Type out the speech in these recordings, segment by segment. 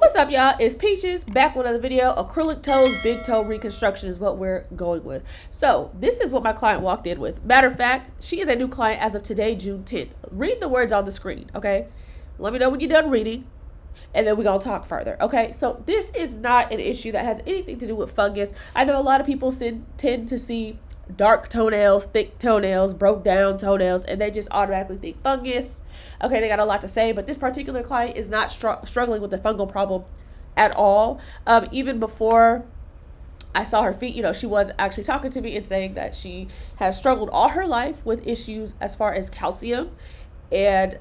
What's up, y'all? It's Peaches back with another video. Acrylic toes, big toe reconstruction is what we're going with. So this is what my client walked in with. Matter of fact, she is a new client as of today, June 10th. Read the words on the screen, okay? Let me know when you're done reading, and then we're going to talk further, okay? So this is not an issue that has anything to do with fungus. I know a lot of people tend to see dark toenails, thick toenails, broke down toenails, and they just automatically think fungus. Okay, they got a lot to say, but this particular client is not struggling with a fungal problem at all. Even before I saw her feet, she was actually talking to me and saying that she has struggled all her life with issues as far as calcium and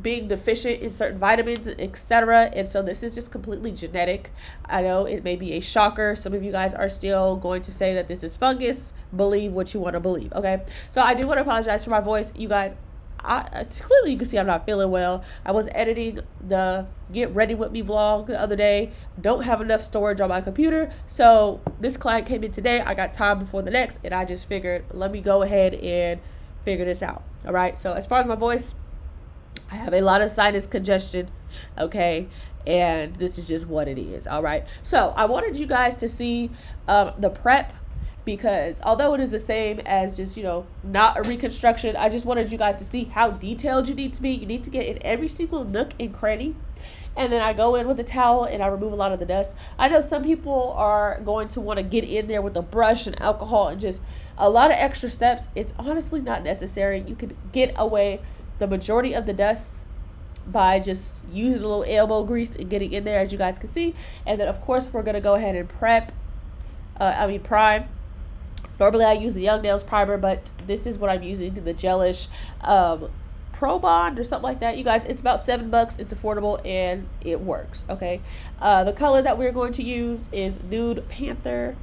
being deficient in certain vitamins, etc. And so this is just completely genetic. I know it may be a shocker. Some of you guys are still going to say that this is fungus. Believe what you want to believe, okay? So I do want to apologize for my voice. You guys, clearly you can see I'm not feeling well. I was editing the Get Ready With Me vlog the other day. Don't have enough storage on my computer. So this client came in today. I got time before the next, and I just figured, let me go ahead and figure this out, all right? So as far as my voice, I have a lot of sinus congestion, okay? And this is just what it is, all right? So I wanted you guys to see the prep, because although it is the same as just, not a reconstruction, I just wanted you guys to see how detailed you need to be. You need to get in every single nook and cranny. And then I go in with a towel and I remove a lot of the dust. I know some people are going to want to get in there with a brush and alcohol and just a lot of extra steps. It's honestly not necessary. You can get away the majority of the dust by just using a little elbow grease and getting in there, as you guys can see. And then of course we're going to go ahead and prime. Normally I use the Young Nails primer, but this is what I'm using, the gelish Pro Bond or something like that. You guys, it's about $7. It's affordable and it works, okay? The color that we're going to use is Nude Panther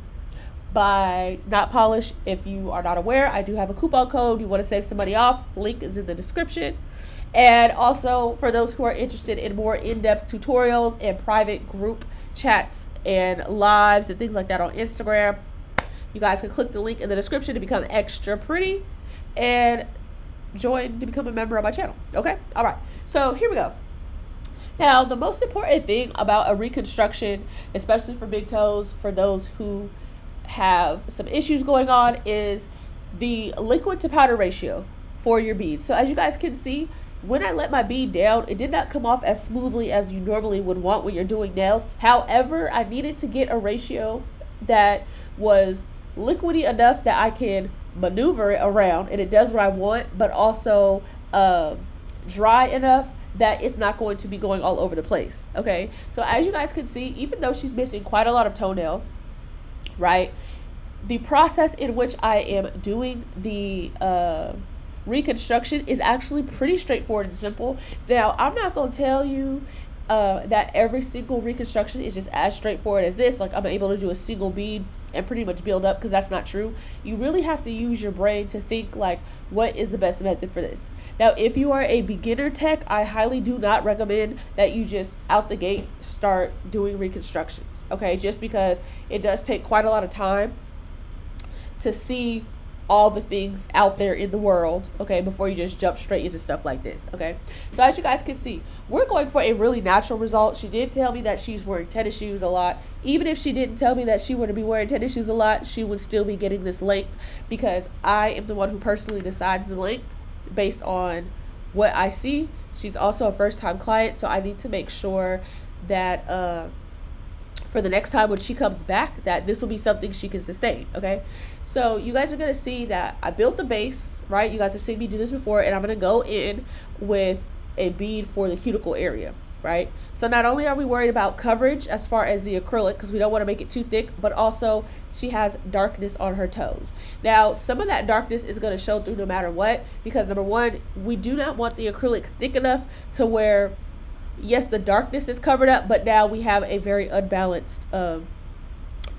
by Not Polish. If you are not aware, I do have a coupon code. You want to save some money off, link is in the description. And also for those who are interested in more in-depth tutorials and private group chats and lives and things like that on Instagram, you guys can click the link in the description to become extra pretty and join to become a member of my channel, okay? All right, so here we go. Now, the most important thing about a reconstruction, especially for big toes, for those who have some issues going on, is the liquid to powder ratio for your bead. So as you guys can see, when I let my bead down, it did not come off as smoothly as you normally would want when you're doing nails. However, I needed to get a ratio that was liquidy enough that I can maneuver it around and it does what I want, but also dry enough that it's not going to be going all over the place, okay? So as you guys can see, even though she's missing quite a lot of toenail, right, the process in which I am doing the reconstruction is actually pretty straightforward and simple. Now, I'm not going to tell you that every single reconstruction is just as straightforward as this. Like, I'm able to do a single bead and pretty much build up, because that's not true. You really have to use your brain to think, like, what is the best method for this? Now, if you are a beginner tech, I highly do not recommend that you just out the gate start doing reconstructions, okay? Just because it does take quite a lot of time to see all the things out there in the world, okay, before you just jump straight into stuff like this, okay? So as you guys can see, we're going for a really natural result. She did tell me that she's wearing tennis shoes a lot. Even if she didn't tell me that she would be wearing tennis shoes a lot, she would still be getting this length, because I am the one who personally decides the length based on what I see. She's also a first-time client, so I need to make sure that for the next time when she comes back, that this will be something she can sustain, okay? So you guys are going to see that I built the base, right? You guys have seen me do this before, and I'm going to go in with a bead for the cuticle area, right? So not only are we worried about coverage as far as the acrylic, because we don't want to make it too thick, but also she has darkness on her toes. Now, some of that darkness is going to show through no matter what, because number one, we do not want the acrylic thick enough to where, yes, the darkness is covered up, but now we have a very unbalanced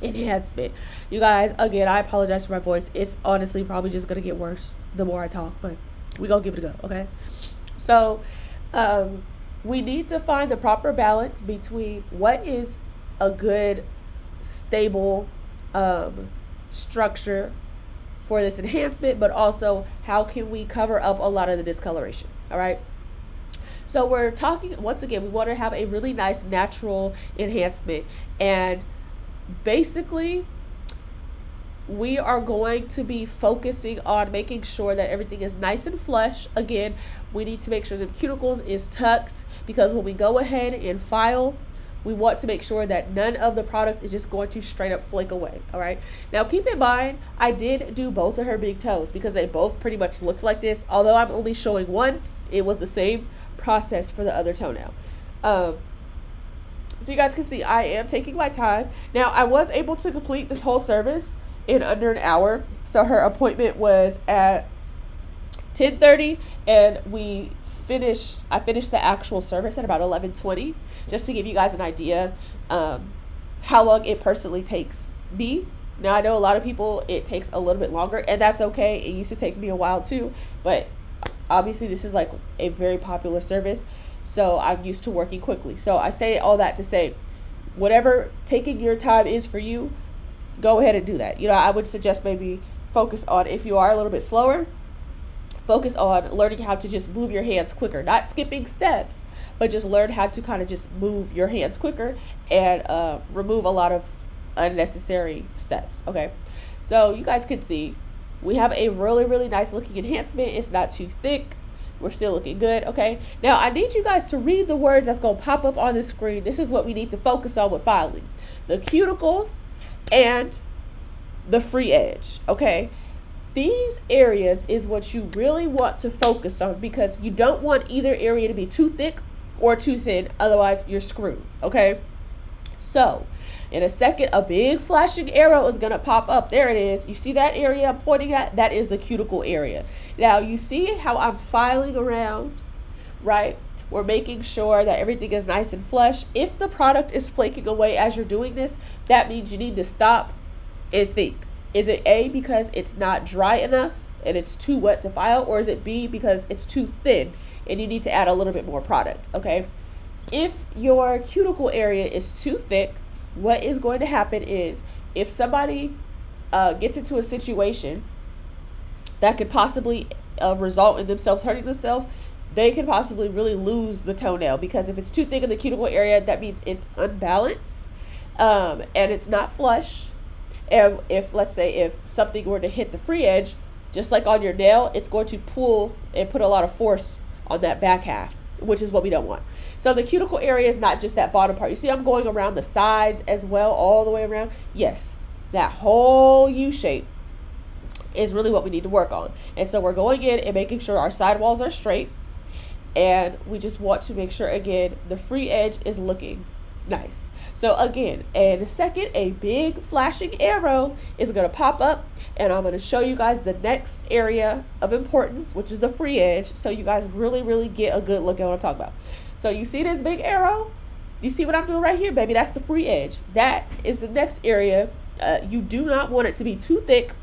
enhancement. You guys, again, I apologize for my voice. It's honestly probably just gonna get worse the more I talk, but we gonna give it a go, okay? So we need to find the proper balance between what is a good stable structure for this enhancement, but also how can we cover up a lot of the discoloration, all right? So we're talking, once again, we want to have a really nice natural enhancement. And basically, we are going to be focusing on making sure that everything is nice and flush. Again, we need to make sure the cuticles is tucked, because when we go ahead and file, we want to make sure that none of the product is just going to straight up flake away. All right. Now keep in mind, I did do both of her big toes because they both pretty much looked like this. Although I'm only showing one, it was the same process for the other toenail. So you guys can see I am taking my time. Now I was able to complete this whole service in under an hour. So her appointment was at 10:30, and I finished the actual service at about 11:20, just to give you guys an idea how long it personally takes me. Now I know a lot of people it takes a little bit longer, and that's okay. It used to take me a while too, but obviously this is like a very popular service, so I'm used to working quickly. So I say all that to say, whatever taking your time is for you, go ahead and do that. I would suggest maybe focus on, if you are a little bit slower, focus on learning how to just move your hands quicker, not skipping steps, but just learn how to kind of just move your hands quicker and remove a lot of unnecessary steps. Okay, so you guys can see we have a really, really nice looking enhancement. It's not too thick. We're still looking good. Okay, now I need you guys to read the words that's going to pop up on the screen. This is what we need to focus on with filing: the cuticles and the free edge. Okay, these areas is what you really want to focus on, because you don't want either area to be too thick or too thin, otherwise you're screwed. Okay, so in a second, a big flashing arrow is going to pop up. There it is. You see that area I'm pointing at? That is the cuticle area. Now you see how I'm filing around, right? We're making sure that everything is nice and flush. If the product is flaking away as you're doing this, that means you need to stop and think. Is it A, because it's not dry enough and it's too wet to file, or is it B, because it's too thin and you need to add a little bit more product? Okay, if your cuticle area is too thick, what is going to happen is, if somebody gets into a situation that could possibly result in themselves hurting themselves, they can possibly really lose the toenail, because if it's too thick in the cuticle area, that means it's unbalanced and it's not flush. And if, let's say, if something were to hit the free edge, just like on your nail, it's going to pull and put a lot of force on that back half, which is what we don't want. So the cuticle area is not just that bottom part. You see I'm going around the sides as well, all the way around. Yes, that whole U shape is really what we need to work on. And so we're going in and making sure our side walls are straight. And we just want to make sure, again, the free edge is looking nice. So again, in a second, a big flashing arrow is going to pop up, and I'm going to show you guys the next area of importance, which is the free edge, so you guys really, really get a good look at what I'm talking about. So you see this big arrow? You see what I'm doing right here, baby? That's the free edge. That is the next area. You do not want it to be too thick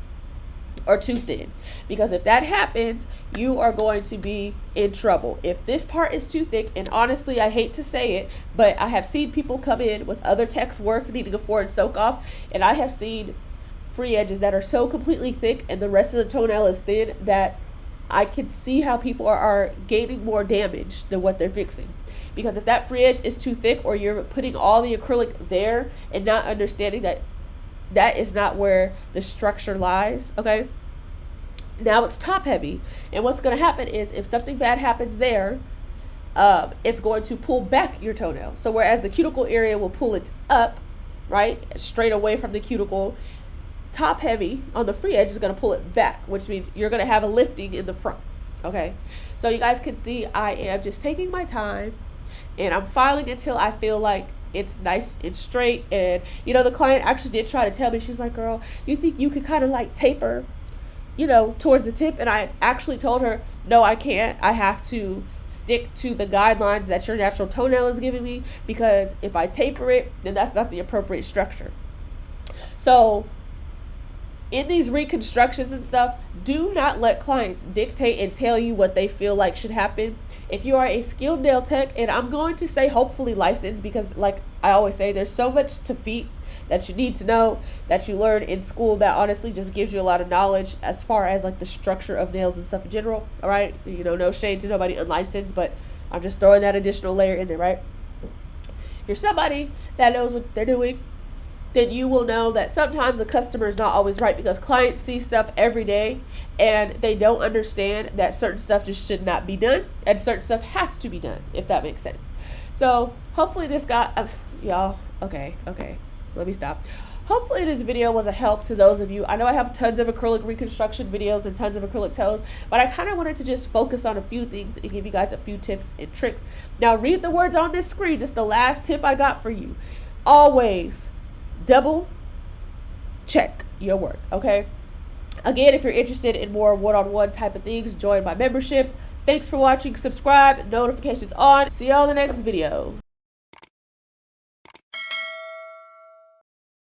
or too thin, because if that happens, you are going to be in trouble. If this part is too thick, and honestly, I hate to say it, but I have seen people come in with other techs work needing a forward soak off, and I have seen free edges that are so completely thick and the rest of the toenail is thin that I can see how people are gaining more damage than what they're fixing. Because if that free edge is too thick, or you're putting all the acrylic there and not understanding that that is not where the structure lies, okay? Now it's top heavy, and what's going to happen is, if something bad happens there, it's going to pull back your toenail. So whereas the cuticle area will pull it up, right, straight away from the cuticle, top heavy on the free edge is going to pull it back, which means you're going to have a lifting in the front. Okay, so you guys can see I am just taking my time, and I'm filing until I feel like it's nice and straight. And the client actually did try to tell me, she's like, girl, you think you could kind of like taper towards the tip? And I actually told her, no, I can't. I have to stick to the guidelines that your natural toenail is giving me, because if I taper it, then that's not the appropriate structure. So in these reconstructions and stuff, do not let clients dictate and tell you what they feel like should happen. If you are a skilled nail tech, and I'm going to say hopefully licensed, because like I always say, there's so much to feet that you need to know, that you learn in school, that honestly just gives you a lot of knowledge as far as like the structure of nails and stuff in general. All right, no shade to nobody unlicensed, but I'm just throwing that additional layer in there, right? If you're somebody that knows what they're doing, then you will know that sometimes the customer is not always right, because clients see stuff every day and they don't understand that certain stuff just should not be done and certain stuff has to be done, if that makes sense. So hopefully this got, y'all, okay, let me stop. Hopefully this video was a help to those of you. I know I have tons of acrylic reconstruction videos and tons of acrylic toes, but I kind of wanted to just focus on a few things and give you guys a few tips and tricks. Now read the words on this screen. This is the last tip I got for you. Always double check your work, okay? Again, if you're interested in more one-on-one type of things, join my membership. Thanks for watching. Subscribe, notifications on. See you all in the next video.